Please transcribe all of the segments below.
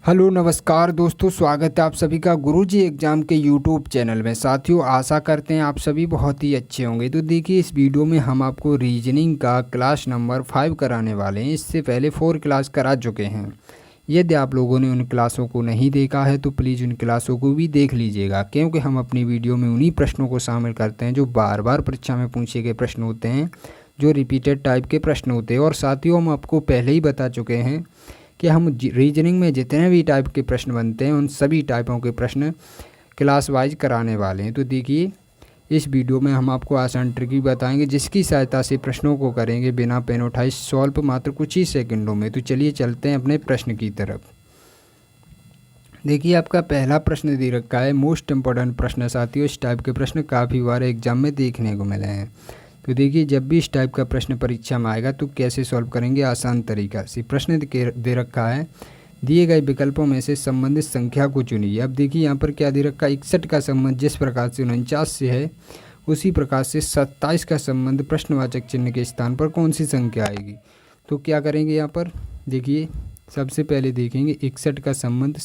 Hello नमस्कार दोस्तों, स्वागत है आप सभी का गुरुजी एग्ज़ाम के यूट्यूब चैनल में। साथियों, आशा करते हैं आप सभी बहुत ही अच्छे होंगे। तो देखिए, इस वीडियो में हम आपको रीजनिंग का क्लास नंबर 5 कराने वाले हैं। इससे पहले 4 क्लास करा चुके हैं। यदि आप लोगों ने उन क्लासों को नहीं देखा है तो प्लीज़ उन क्लासों को भी देख लीजिएगा, क्योंकि हम अपनी वीडियो में उन्हीं प्रश्नों को शामिल करते हैं जो बार बार परीक्षा में पूछे गए प्रश्न होते हैं, जो रिपीटेड टाइप के प्रश्न होते हैं। और साथियों, हम आपको पहले ही बता चुके हैं कि हम रीजनिंग में जितने भी टाइप के प्रश्न बनते हैं उन सभी टाइपों के प्रश्न क्लास वाइज कराने वाले हैं। तो देखिए, इस वीडियो में हम आपको आसान ट्रिक बताएंगे, जिसकी सहायता से प्रश्नों को करेंगे बिना पेन उठाए सॉल्व मात्र कुछ ही सेकंडों में। तो चलिए चलते हैं अपने प्रश्न की तरफ। देखिए, आपका पहला प्रश्न दे रखा है, मोस्ट इम्पोर्टेंट प्रश्न। साथियों, इस टाइप के प्रश्न काफ़ी बार एग्जाम में देखने को मिले हैं। तो देखिए, जब भी इस टाइप का प्रश्न परीक्षा में आएगा तो कैसे सॉल्व करेंगे आसान तरीका से। प्रश्न दे रखा है, दिए गए विकल्पों में से संबंधित संख्या को चुनिए। अब देखिए, यहाँ पर क्या दे रखा है, 61 का संबंध जिस प्रकार से 49 से है उसी प्रकार से 27 का संबंध प्रश्नवाचक चिन्ह के स्थान पर कौन सी संख्या आएगी। तो क्या करेंगे यहाँ पर, देखिए सबसे पहले देखेंगे 61 का संबंध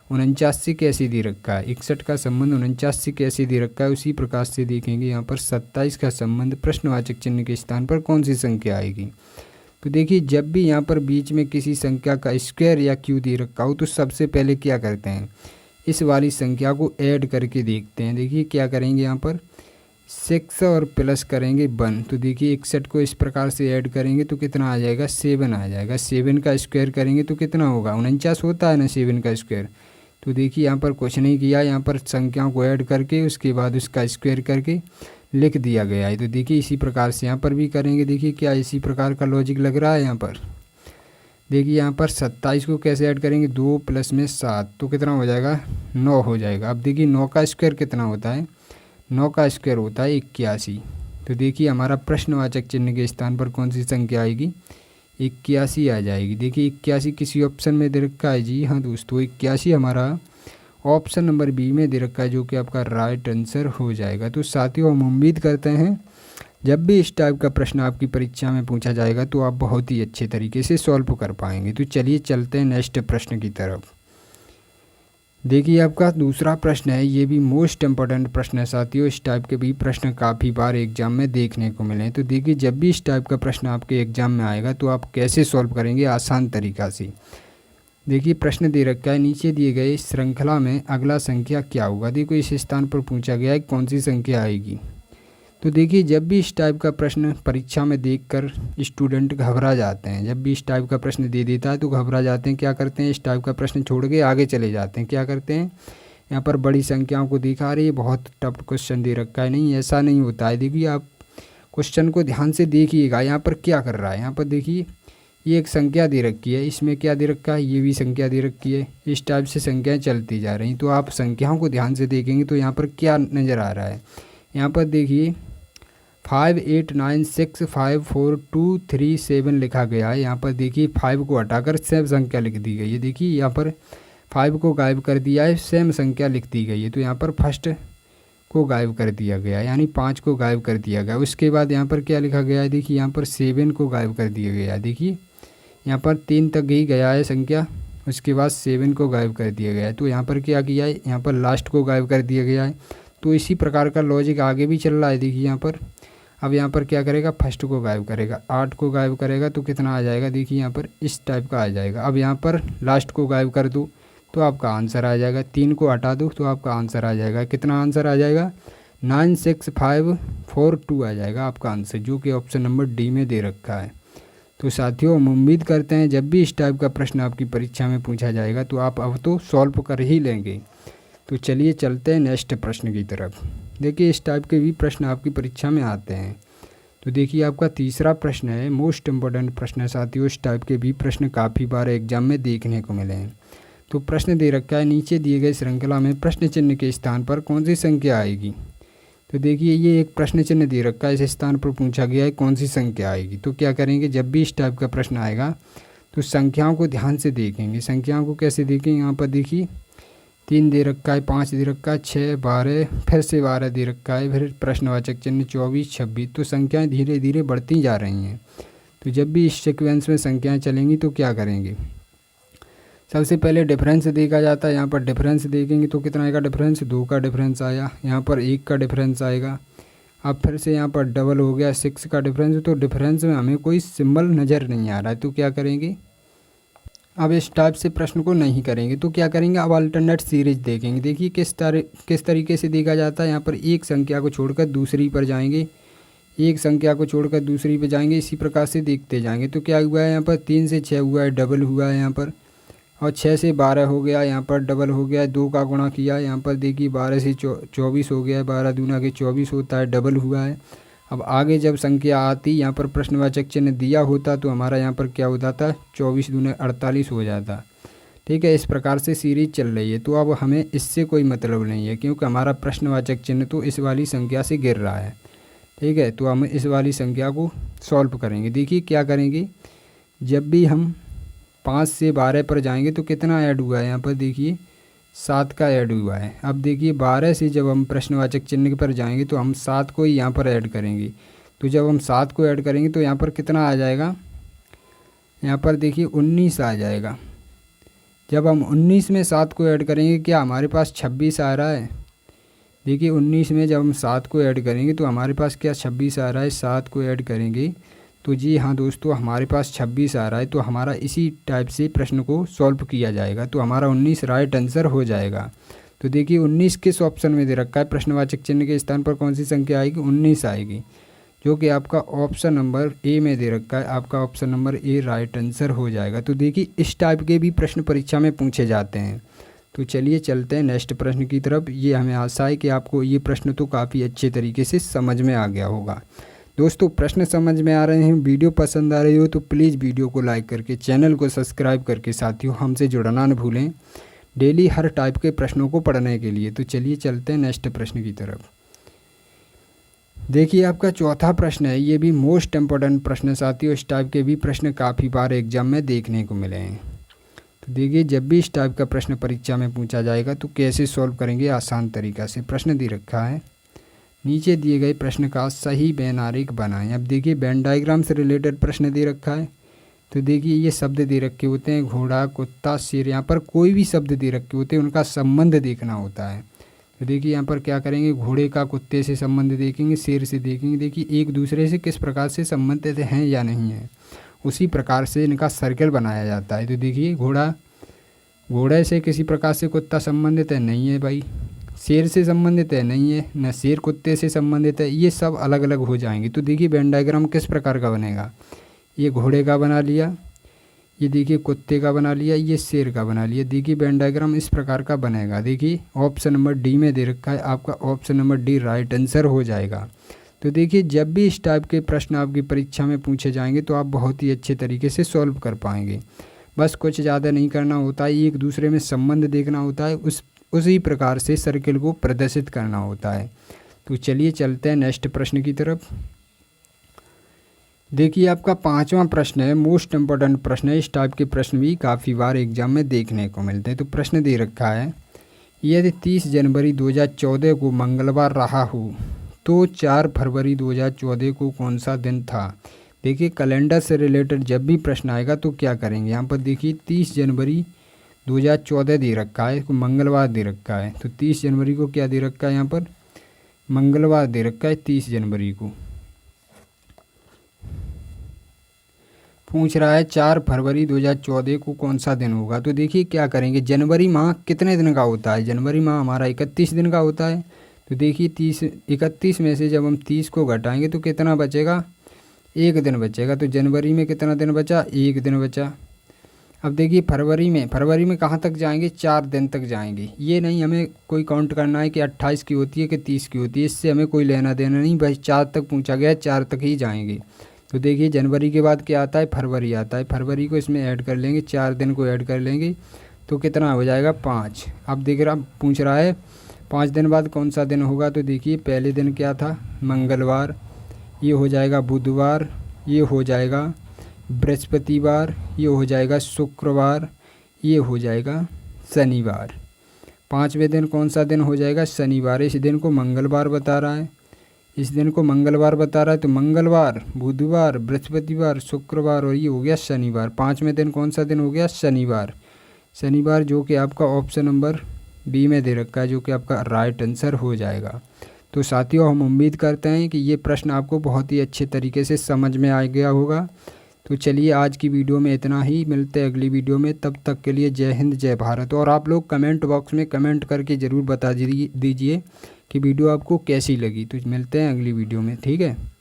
49 से कैसे दे रखा है। 61 का संबंध 49 से कैसे दे रखा है, उसी प्रकार से देखेंगे यहाँ पर 27 का संबंध प्रश्नवाचक चिन्ह के स्थान पर कौन सी संख्या आएगी। तो देखिए, जब भी यहाँ पर बीच में किसी संख्या का स्क्वायर या क्यू दे रखा हो तो सबसे पहले क्या करते हैं, इस वाली संख्या को ऐड करके देखते हैं। देखिए क्या करेंगे, यहाँ पर 6 और प्लस करेंगे 1। तो देखिए 61 को इस प्रकार से ऐड करेंगे तो कितना आ जाएगा, 7 आ जाएगा। 7 का स्क्वायर करेंगे तो कितना होगा, 49 होता है ना 7 का स्क्वायर। तो देखिए, यहाँ पर कुछ नहीं किया, यहाँ पर संख्याओं को ऐड करके उसके बाद उसका स्क्वायर करके लिख दिया गया है। तो देखिए, इसी प्रकार से यहाँ पर भी करेंगे। देखिए क्या इसी प्रकार का लॉजिक लग रहा है। यहाँ पर देखिए, यहाँ पर 27 को कैसे ऐड करेंगे, 2 प्लस में 7 तो कितना हो जाएगा, 9 हो जाएगा। अब देखिए 9 का स्क्वायर कितना होता है, 9 का स्क्वायर होता है 81। तो देखिए, हमारा प्रश्नवाचक चिन्ह के स्थान पर कौन सी संख्या आएगी, 81 आ जाएगी। देखिए 81 किसी ऑप्शन में दे रखा है, जी हाँ दोस्तों, 81 हमारा ऑप्शन नंबर बी में दे रखा है, जो कि आपका राइट आंसर हो जाएगा। तो साथियों, हम उम्मीद करते हैं जब भी इस टाइप का प्रश्न आपकी परीक्षा में पूछा जाएगा तो आप बहुत ही अच्छे तरीके से सॉल्व कर पाएंगे। तो चलिए चलते हैं नेक्स्ट प्रश्न की तरफ। देखिए, आपका दूसरा प्रश्न है, ये भी मोस्ट इम्पोर्टेंट प्रश्न है। साथियों, इस टाइप के भी प्रश्न काफ़ी बार एग्जाम में देखने को मिले हैं। तो देखिए, जब भी इस टाइप का प्रश्न आपके एग्जाम में आएगा तो आप कैसे सॉल्व करेंगे आसान तरीका से। देखिए, प्रश्न दे रखा है, नीचे दिए गए श्रृंखला में अगला संख्या क्या होगा। देखो इस स्थान पर पूछा गया है कौन सी संख्या आएगी। तो देखिए, जब भी इस टाइप का प्रश्न परीक्षा में देखकर स्टूडेंट घबरा जाते हैं, जब भी इस टाइप का प्रश्न दे देता है तो घबरा जाते हैं। क्या करते हैं, इस टाइप का प्रश्न छोड़ के आगे चले जाते हैं। क्या करते हैं, यहाँ पर बड़ी संख्याओं को दिखा रही है, बहुत टफ क्वेश्चन दे रखा है। नहीं, ऐसा नहीं होता है। देखिए, आप क्वेश्चन को ध्यान से देखिएगा, यहाँ पर क्या कर रहा है। यहाँ पर देखिए, ये एक संख्या दे रखी है, इसमें क्या दे रखा है, ये भी संख्या दे रखी है। इस टाइप से संख्याएं चलती जा रही। तो आप संख्याओं को ध्यान से देखेंगे तो यहाँ पर क्या नज़र आ रहा है, यहाँ पर देखिए 5 8 9 6 5 4 2 3 7 लिखा गया है। यहाँ पर देखिए 5 को हटाकर सेम संख्या लिख दी गई है। देखिए यहाँ पर 5 को गायब कर दिया है, सेम संख्या लिख दी गई है। तो यहाँ पर फर्स्ट को गायब कर दिया गया है, यानी 5 को गायब कर दिया गया। उसके बाद यहाँ पर क्या लिखा गया है, देखिए यहाँ पर 7 को गायब कर दिया गया है। देखिए यहाँ पर 3 तक ही गया है संख्या, उसके बाद 7 को गायब कर दिया गया है। तो यहाँ पर क्या किया है, यहाँ पर लास्ट को गायब कर दिया गया है। तो इसी प्रकार का लॉजिक आगे भी चल रहा है। देखिए यहाँ पर अब यहाँ पर क्या करेगा, फर्स्ट को गायब करेगा, 8 को गायब करेगा तो कितना आ जाएगा, देखिए यहाँ पर इस टाइप का आ जाएगा। अब यहाँ पर लास्ट को गायब कर दो तो आपका आंसर आ जाएगा, 3 को हटा दो तो आपका आंसर आ जाएगा। कितना आंसर आ जाएगा, 9 6 5 4 2 आ जाएगा आपका आंसर, जो कि ऑप्शन नंबर डी में दे रखा है। तो साथियों, हम उम्मीद करते हैं जब भी इस टाइप का प्रश्न आपकी परीक्षा में पूछा जाएगा तो आप अब तो सॉल्व कर ही लेंगे। तो चलिए चलते हैं नेक्स्ट प्रश्न की तरफ। देखिए, इस टाइप के भी प्रश्न आपकी परीक्षा में आते हैं। तो देखिए, आपका तीसरा प्रश्न है, मोस्ट इम्पोर्टेंट प्रश्न है। साथियों, इस टाइप के भी प्रश्न काफ़ी बार एग्जाम में देखने को मिले हैं। तो प्रश्न दे रखा है, नीचे दिए गए श्रृंखला में प्रश्न चिन्ह के स्थान पर कौन सी संख्या आएगी। तो देखिए, ये एक प्रश्न चिन्ह दे रखा है, इस स्थान पर पूछा गया है कौन सी संख्या आएगी। तो क्या करेंगे, जब भी इस टाइप का प्रश्न आएगा तो संख्याओं को ध्यान से देखेंगे। संख्याओं को कैसे देखेंगे, यहाँ पर देखिए 3 दे रखा है, 5 दे रखा है, 6 12 फिर से 12 दे रखा है, फिर प्रश्नवाचक चिन्ह 24 26। तो संख्याएं धीरे धीरे बढ़ती जा रही हैं। तो जब भी इस सीक्वेंस में संख्याएं चलेंगी तो क्या करेंगे, सबसे पहले डिफरेंस देखा जाता है। यहाँ पर डिफरेंस देखेंगे तो कितना आएगा डिफरेंस, 2 का डिफरेंस आया। यहाँ पर 1 का डिफरेंस आएगा। अब फिर से यहाँ पर डबल हो गया 6 का डिफरेंस। तो डिफरेंस में हमें कोई सिंबल नज़र नहीं आ रहा है, तो क्या करेंगे, अब इस टाइप से प्रश्न को नहीं करेंगे। तो क्या करेंगे, अब अल्टरनेट सीरीज देखेंगे। देखिए किस तरीके से देखा जाता है। यहाँ पर एक संख्या को छोड़कर दूसरी पर जाएंगे, एक संख्या को छोड़कर दूसरी पर जाएंगे, इसी प्रकार से देखते जाएंगे। तो क्या हुआ है, यहाँ पर 3 से 6 हुआ है, डबल हुआ है यहाँ पर, और 6 से 12 हो गया, यहाँ पर डबल हो गया है। 2 का गुणा किया, यहाँ पर देखिए 12 से 24 हो गया है, 12 दूना के 24 होता है, डबल हुआ है। अब आगे जब संख्या आती, यहाँ पर प्रश्नवाचक चिन्ह दिया होता तो हमारा यहाँ पर क्या हो जाता, 24 दूने 48 हो जाता। ठीक है, इस प्रकार से सीरीज चल रही है। तो अब हमें इससे कोई मतलब नहीं है, क्योंकि हमारा प्रश्नवाचक चिन्ह तो इस वाली संख्या से गिर रहा है। ठीक है, तो हम इस वाली संख्या को सॉल्व करेंगे। देखिए क्या करेंगे, जब भी हम 5 से 12 पर जाएंगे तो कितना ऐड हुआ है, यहाँ पर देखिए 7 का ऐड हुआ है। अब देखिए 12 से जब हम प्रश्नवाचक चिन्ह पर जाएंगे तो हम 7 को ही यहाँ पर ऐड करेंगे। तो जब हम 7 को ऐड करेंगे तो यहाँ पर कितना आ जाएगा, यहाँ पर देखिए 19 आ जाएगा। जब हम 19 में 7 को ऐड करेंगे, क्या हमारे पास 26 आ रहा है। देखिए 19 में जब हम 7 को ऐड करेंगे तो हमारे पास क्या 26 आ रहा है। 7 को ऐड करेंगे तो जी हाँ दोस्तों, हमारे पास 26 आ रहा है। तो हमारा इसी टाइप से प्रश्न को सॉल्व किया जाएगा। तो हमारा 19 राइट आंसर हो जाएगा। तो देखिए 19 किस ऑप्शन में दे रखा है, प्रश्नवाचक चिन्ह के स्थान पर कौन सी संख्या आएगी, 19 आएगी, जो कि आपका ऑप्शन नंबर ए में दे रखा है। आपका option number A right answer हो जाएगा। तो देखिए इस टाइप के भी प्रश्न परीक्षा में पूछे जाते हैं। तो चलिए चलते हैं नेक्स्ट प्रश्न की तरफ। ये हमें आशा है कि आपको ये प्रश्न तो काफ़ी अच्छे तरीके से समझ में आ गया होगा। दोस्तों प्रश्न समझ में आ रहे हैं, वीडियो पसंद आ रही हो तो प्लीज़ वीडियो को लाइक करके चैनल को सब्सक्राइब करके साथियों हमसे जुड़ना न भूलें, डेली हर टाइप के प्रश्नों को पढ़ने के लिए। तो चलिए चलते हैं नेक्स्ट प्रश्न की तरफ। देखिए आपका चौथा प्रश्न है, ये भी मोस्ट इम्पोर्टेंट प्रश्न है साथियों। इस टाइप के भी प्रश्न काफ़ी बार एग्जाम में देखने को मिले हैं। तो देखिए जब भी इस टाइप का प्रश्न परीक्षा में पूछा जाएगा तो कैसे सॉल्व करेंगे, आसान तरीका से। प्रश्न दे रखा है, नीचे दिए गए प्रश्न का सही वेन आरेख बनाएं। अब देखिए वेन डायग्राम से रिलेटेड प्रश्न दे रखा है। तो देखिए ये शब्द दे रखे होते हैं, घोड़ा, कुत्ता, शेर। यहाँ पर कोई भी शब्द दे रखे होते हैं, उनका संबंध देखना होता है। तो देखिए यहाँ पर क्या करेंगे, घोड़े का कुत्ते से संबंध देखेंगे, शेर से देखेंगे। देखिए एक दूसरे से किस प्रकार से संबंधित हैं या नहीं है, उसी प्रकार से इनका सर्कल बनाया जाता है। तो देखिए घोड़े से किसी प्रकार से कुत्ता संबंधित है, नहीं है भाई। शेर से संबंधित है, नहीं है, न शेर कुत्ते से संबंधित है। ये सब अलग अलग हो जाएंगे। तो देखिए वेन डायग्राम किस प्रकार का बनेगा, ये घोड़े का बना लिया, ये देखिए कुत्ते का बना लिया, ये शेर का बना लिया। देखिए वेन डायग्राम इस प्रकार का बनेगा। देखिए ऑप्शन नंबर डी में दे रखा है, आपका option number D right answer हो जाएगा। तो देखिए जब भी इस टाइप के प्रश्न आपकी परीक्षा में पूछे जाएंगे तो आप बहुत ही अच्छे तरीके से सॉल्व कर पाएंगे। बस कुछ ज़्यादा नहीं करना होता है, एक दूसरे में संबंध देखना होता है, उसी प्रकार से सर्किल को प्रदर्शित करना होता है। तो चलिए चलते हैं नेक्स्ट प्रश्न की तरफ। देखिए आपका पांचवा प्रश्न है, मोस्ट इम्पोर्टेंट प्रश्न है। इस टाइप के प्रश्न भी काफ़ी बार एग्जाम में देखने को मिलते हैं। तो प्रश्न दे रखा है, यदि 30 जनवरी 2014 को मंगलवार रहा हो तो 4 फरवरी 2014 को कौन सा दिन था। देखिए कैलेंडर से रिलेटेड जब भी प्रश्न आएगा तो क्या करेंगे, यहाँ पर देखिए 30 जनवरी 2014 दे रखा है, इसको मंगलवार दे रखा है। तो 30 जनवरी को क्या दे रखा है, यहाँ पर मंगलवार दे रखा है। 30 जनवरी को पूछ रहा है 4 फरवरी 2014 को कौन सा दिन होगा। तो देखिए क्या करेंगे, जनवरी माह कितने दिन का होता है, जनवरी माह हमारा 31 दिन का होता है। तो देखिए 31 में से जब हम 30 को घटाएंगे तो कितना बचेगा, 1 दिन बचेगा। तो जनवरी में कितना दिन बचा, 1 दिन बचा। अब देखिए फरवरी में कहाँ तक जाएंगे, 4 दिन तक जाएंगे। ये नहीं हमें कोई काउंट करना है कि 28 की होती है कि 30 की होती है, इससे हमें कोई लेना देना नहीं, भाई 4 तक पूछा गया है, 4 तक ही जाएंगे। तो देखिए जनवरी के बाद क्या आता है, फरवरी आता है। फरवरी को इसमें ऐड कर लेंगे, 4 दिन को ऐड कर लेंगे तो कितना हो जाएगा, 5। अब पूछ रहा है 5 दिन बाद कौन सा दिन होगा। तो देखिए पहले दिन क्या था, मंगलवार, ये हो जाएगा बुधवार, ये हो जाएगा बृहस्पतिवार, ये हो जाएगा शुक्रवार, ये हो जाएगा शनिवार। 5वें दिन कौन सा दिन हो जाएगा, शनिवार। इस दिन को मंगलवार बता रहा है, इस दिन को मंगलवार बता रहा है। तो मंगलवार, बुधवार, बृहस्पतिवार, शुक्रवार और ये हो गया शनिवार। 5वें दिन कौन सा दिन हो गया, शनिवार। शनिवार, जो कि आपका ऑप्शन नंबर बी में दे रखा है, जो कि आपका राइट आंसर हो जाएगा। तो साथियों, हम उम्मीद करते हैं कि ये प्रश्न आपको बहुत ही अच्छे तरीके से समझ में आ गया होगा। तो चलिए, आज की वीडियो में इतना ही, मिलते हैं अगली वीडियो में। तब तक के लिए जय हिंद, जय भारत। और आप लोग कमेंट बॉक्स में कमेंट करके ज़रूर बता दीजिए कि वीडियो आपको कैसी लगी। तो मिलते हैं अगली वीडियो में, ठीक है।